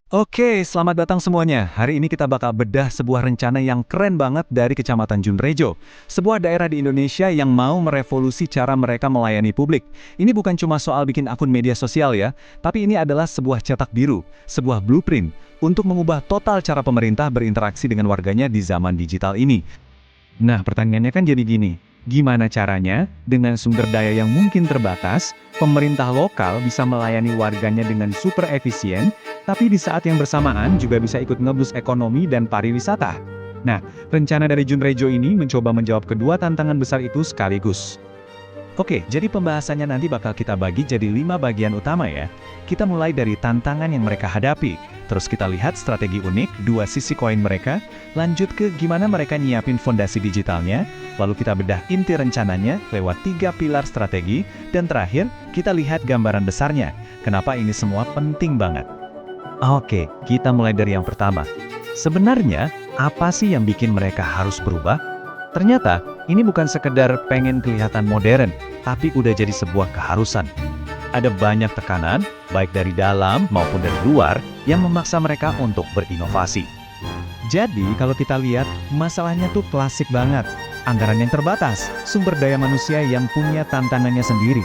Oke, selamat datang semuanya. Hari ini kita bakal bedah sebuah rencana yang keren banget dari Kecamatan Junrejo. Sebuah daerah di Indonesia yang mau merevolusi cara mereka melayani publik. Ini bukan cuma soal bikin akun media sosial ya, tapi ini adalah sebuah cetak biru, sebuah blueprint untuk mengubah total cara pemerintah berinteraksi dengan warganya di zaman digital ini. Nah, pertanyaannya kan jadi gini, gimana caranya, dengan sumber daya yang mungkin terbatas, pemerintah lokal bisa melayani warganya dengan super efisien, tapi di saat yang bersamaan juga bisa ikut ngebus ekonomi dan pariwisata? Nah, rencana dari Junrejo ini mencoba menjawab kedua tantangan besar itu sekaligus. Oke, jadi pembahasannya nanti bakal kita bagi jadi 5 bagian utama ya. Kita mulai dari tantangan yang mereka hadapi, terus kita lihat strategi unik, dua sisi koin mereka, lanjut ke gimana mereka nyiapin fondasi digitalnya, lalu kita bedah inti rencananya lewat 3 pilar strategi, dan terakhir, kita lihat gambaran besarnya, kenapa ini semua penting banget. Oke, kita mulai dari yang pertama. Sebenarnya, apa sih yang bikin mereka harus berubah? Ternyata, ini bukan sekedar pengen kelihatan modern, tapi udah jadi sebuah keharusan. Ada banyak tekanan, baik dari dalam maupun dari luar, yang memaksa mereka untuk berinovasi. Jadi, kalau kita lihat, masalahnya tuh klasik banget. Anggaran yang terbatas, sumber daya manusia yang punya tantangannya sendiri.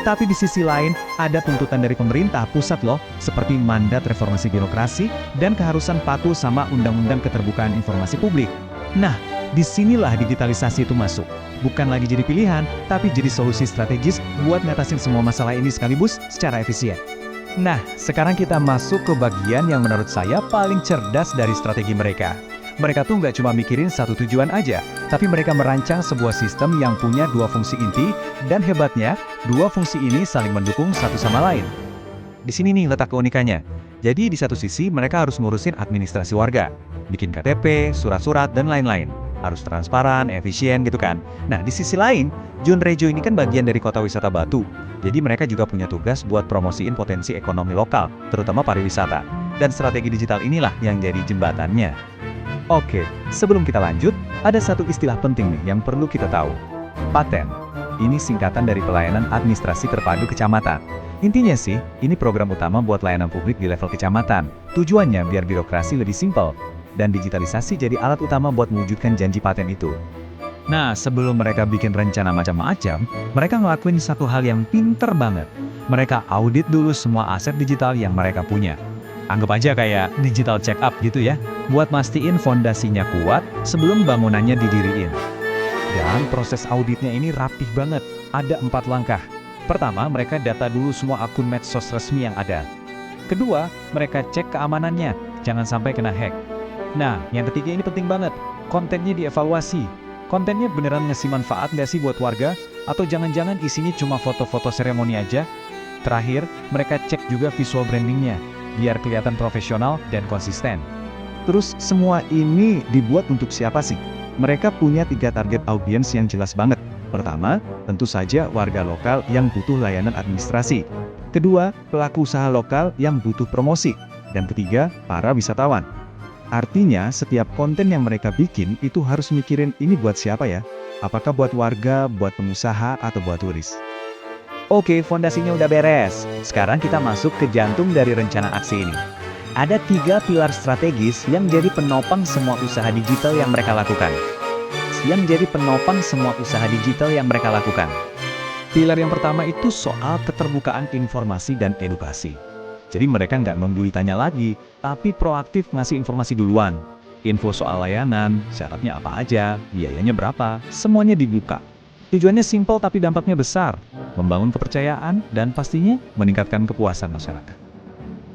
Tapi di sisi lain, ada tuntutan dari pemerintah pusat loh, seperti mandat reformasi birokrasi dan keharusan patuh sama Undang-Undang Keterbukaan Informasi Publik. Nah, disinilah digitalisasi itu masuk. Bukan lagi jadi pilihan, tapi jadi solusi strategis buat ngatasin semua masalah ini sekaligus secara efisien. Nah, sekarang kita masuk ke bagian yang menurut saya paling cerdas dari strategi mereka. Mereka tuh nggak cuma mikirin satu tujuan aja, tapi mereka merancang sebuah sistem yang punya dua fungsi inti, dan hebatnya, dua fungsi ini saling mendukung satu sama lain. Di sini nih letak keunikannya. Jadi di satu sisi mereka harus ngurusin administrasi warga, bikin KTP, surat-surat, dan lain-lain. Harus transparan, efisien gitu kan. Nah di sisi lain, Junrejo ini kan bagian dari kota wisata Batu. Jadi mereka juga punya tugas buat promosiin potensi ekonomi lokal, terutama pariwisata. Dan strategi digital inilah yang jadi jembatannya. Oke, sebelum kita lanjut, ada satu istilah penting nih yang perlu kita tahu. PATEN. Ini singkatan dari Pelayanan Administrasi Terpadu Kecamatan. Intinya sih, ini program utama buat layanan publik di level kecamatan. Tujuannya biar birokrasi lebih simpel, dan digitalisasi jadi alat utama buat mewujudkan janji PATEN itu. Nah, sebelum mereka bikin rencana macam-macam, mereka ngelakuin satu hal yang pinter banget. Mereka audit dulu semua aset digital yang mereka punya. Anggap aja kayak digital check up gitu ya, buat mastiin fondasinya kuat sebelum bangunannya didiriin. Dan proses auditnya ini rapih banget, ada 4 langkah. Pertama, mereka data dulu semua akun medsos resmi yang ada. Kedua, mereka cek keamanannya, jangan sampai kena hack. Nah, yang ketiga ini penting banget, kontennya dievaluasi. Kontennya beneran ngasih manfaat nggak sih buat warga? Atau jangan-jangan isinya cuma foto-foto seremoni aja? Terakhir, mereka cek juga visual brandingnya, biar kelihatan profesional dan konsisten. Terus semua ini dibuat untuk siapa sih? Mereka punya 3 target audiens yang jelas banget. Pertama, tentu saja warga lokal yang butuh layanan administrasi. Kedua, pelaku usaha lokal yang butuh promosi. Dan ketiga, para wisatawan. Artinya, setiap konten yang mereka bikin itu harus mikirin ini buat siapa ya? Apakah buat warga, buat pengusaha, atau buat turis? Oke, fondasinya udah beres. Sekarang kita masuk ke jantung dari rencana aksi ini. Ada 3 pilar strategis yang jadi penopang semua usaha digital yang mereka lakukan. Pilar yang pertama itu soal keterbukaan informasi dan edukasi. Jadi mereka nggak nunggu ditanya lagi, tapi proaktif ngasih informasi duluan. Info soal layanan, syaratnya apa aja, biayanya berapa, semuanya dibuka. Tujuannya simpel tapi dampaknya besar, membangun kepercayaan dan pastinya meningkatkan kepuasan masyarakat.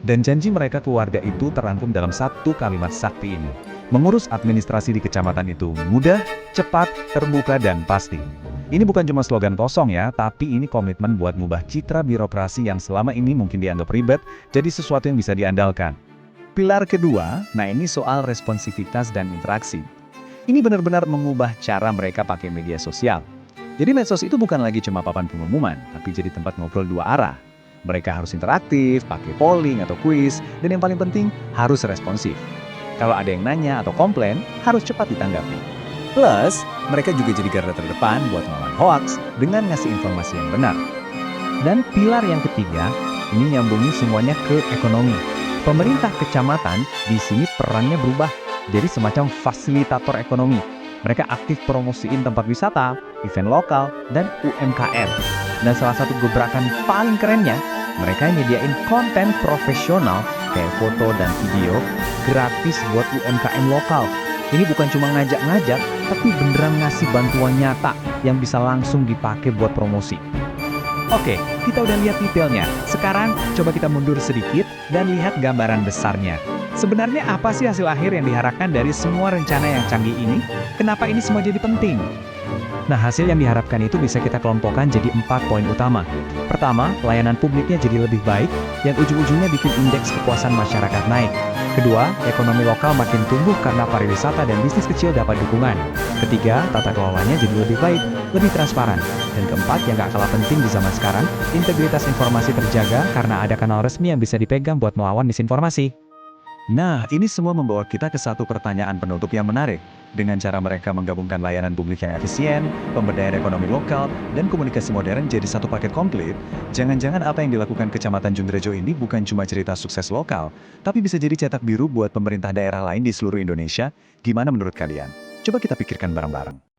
Dan janji mereka ke warga itu terangkum dalam satu kalimat sakti ini. Mengurus administrasi di kecamatan itu mudah, cepat, terbuka, dan pasti. Ini bukan cuma slogan kosong ya, tapi ini komitmen buat mengubah citra birokrasi yang selama ini mungkin dianggap ribet, jadi sesuatu yang bisa diandalkan. Pilar kedua, nah ini soal responsivitas dan interaksi. Ini benar-benar mengubah cara mereka pakai media sosial. Jadi medsos itu bukan lagi cuma papan pengumuman, tapi jadi tempat ngobrol 2 arah. Mereka harus interaktif, pakai polling atau kuis, dan yang paling penting harus responsif. Kalau ada yang nanya atau komplain, harus cepat ditanggapi. Plus, mereka juga jadi garda terdepan buat melawan hoaks dengan ngasih informasi yang benar. Dan pilar yang ketiga, ini nyambungin semuanya ke ekonomi. Pemerintah kecamatan di sini perannya berubah jadi semacam fasilitator ekonomi. Mereka aktif promosiin tempat wisata, event lokal, dan UMKM. Dan salah satu gebrakan paling kerennya, mereka nyediain konten profesional kayak foto dan video gratis buat UMKM lokal. Ini bukan cuma ngajak-ngajak, tapi beneran ngasih bantuan nyata yang bisa langsung dipakai buat promosi. Oke, kita udah lihat detailnya. Sekarang, coba kita mundur sedikit dan lihat gambaran besarnya. Sebenarnya apa sih hasil akhir yang diharapkan dari semua rencana yang canggih ini? Kenapa ini semua jadi penting? Nah, hasil yang diharapkan itu bisa kita kelompokkan jadi 4 poin utama. Pertama, layanan publiknya jadi lebih baik, yang ujung-ujungnya bikin indeks kepuasan masyarakat naik. Kedua, ekonomi lokal makin tumbuh karena pariwisata dan bisnis kecil dapat dukungan. Ketiga, tata kelolanya jadi lebih baik, lebih transparan. Dan keempat, yang gak kalah penting di zaman sekarang, integritas informasi terjaga karena ada kanal resmi yang bisa dipegang buat melawan misinformasi. Nah, ini semua membawa kita ke satu pertanyaan penutup yang menarik. Dengan cara mereka menggabungkan layanan publik yang efisien, pemberdayaan ekonomi lokal, dan komunikasi modern jadi satu paket komplit, jangan-jangan apa yang dilakukan Kecamatan Jundrejo ini bukan cuma cerita sukses lokal, tapi bisa jadi cetak biru buat pemerintah daerah lain di seluruh Indonesia. Gimana menurut kalian? Coba kita pikirkan bareng-bareng.